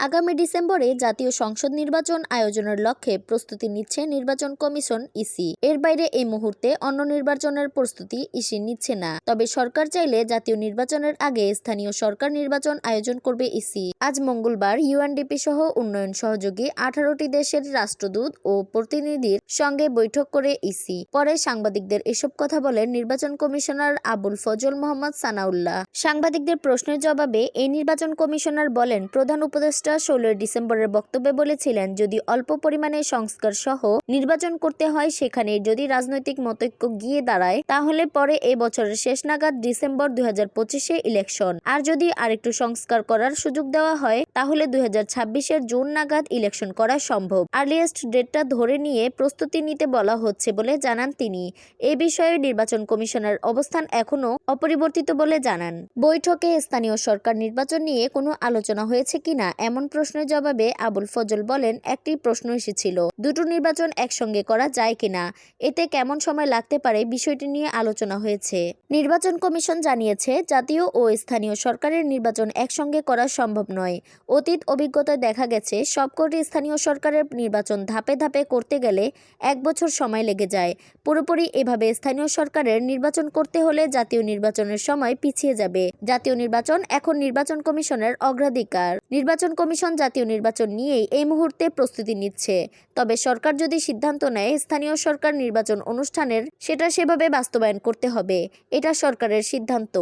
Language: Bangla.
আগামী ডিসেম্বরে জাতীয় সংসদ নির্বাচন আয়োজনের লক্ষ্যে প্রস্তুতি নিচ্ছে নির্বাচন কমিশন ইসি। এর বাইরে এই মুহূর্তে অন্য নির্বাচনের প্রস্তুতি ইসি নিচ্ছে না। তবে সরকার চাইলে জাতীয় নির্বাচনের আগে স্থানীয় সরকার নির্বাচন আয়োজন করবে ইসি। আজ মঙ্গলবার ইউএনডিপি সহ উন্নয়ন সহযোগী 18টি দেশের রাষ্ট্রদূত ও প্রতিনিধির সঙ্গে বৈঠক করে ইসি। পরে সাংবাদিকদের এসব কথা বলেন নির্বাচন কমিশনার আবুল ফজল মোহাম্মদ সানাউল্লাহ। সাংবাদিকদের প্রশ্নের জবাবে এই নির্বাচন কমিশনার বলেন, প্রধান উপদেষ্টা 16 ডিসেম্বরের বক্তব্যে বলেছিলেন, যদি অল্প পরিমাণে সংস্কার সহ নির্বাচন করতে হয়, সেখানে যদি রাজনৈতিক মতৈক্য গিয়ে দাঁড়ায়, তাহলে পরে এই বছরের শেষ নাগাদ ডিসেম্বর 2025-এ ইলেকশন। আর যদি আরেকটু সংস্কার করার সুযোগ দেওয়া হয়, তাহলে 2026-এর জুন নাগাদ ইলেকশন করা সম্ভব। আর্লিয়েস্ট ডেটটা ধরে নিয়ে প্রস্তুতি নিতে বলা হচ্ছে বলে জানান তিনি। এ বিষয়ে নির্বাচন কমিশনের অবস্থান এখনো অপরিবর্তিত বলে জানান। বৈঠকে স্থানীয় সরকার নির্বাচন নিয়ে কোনো আলোচনা হয়েছে কিনা এমন প্রশ্নের জবাবে আবুল ফজল বলেন, একটি প্রশ্ন এসেছিল, দুটো নির্বাচন একসঙ্গে করা যায় কিনা, এতে কেমন সময় লাগতে পারে, বিষয়টি নিয়ে আলোচনা হয়েছে। নির্বাচন কমিশন জানিয়েছে, জাতীয় ও স্থানীয় সরকারের নির্বাচন একসঙ্গে করা সম্ভব নয়। অতীত অভিজ্ঞতায় দেখা গেছে, সবকটি স্থানীয় সরকারের নির্বাচন ধাপে ধাপে করতে গেলে 1 বছর সময় লেগে যায়। পুরোপুরি এভাবে স্থানীয় সরকারের নির্বাচন করতে হলে জাতীয় নির্বাচনের সময় পিছিয়ে যাবে। জাতীয় নির্বাচন এখন নির্বাচন কমিশনের অগ্রাধিকার। নির্বাচন কমিশন জাতীয় নির্বাচন নিয়েই এই মুহূর্তে প্রস্তুতি নিচ্ছে। তবে সরকার যদি সিদ্ধান্ত নেয় স্থানীয় সরকার নির্বাচন অনুষ্ঠানের, সেটা সেভাবে বাস্তবায়ন করতে হবে। এটা সরকারের সিদ্ধান্ত।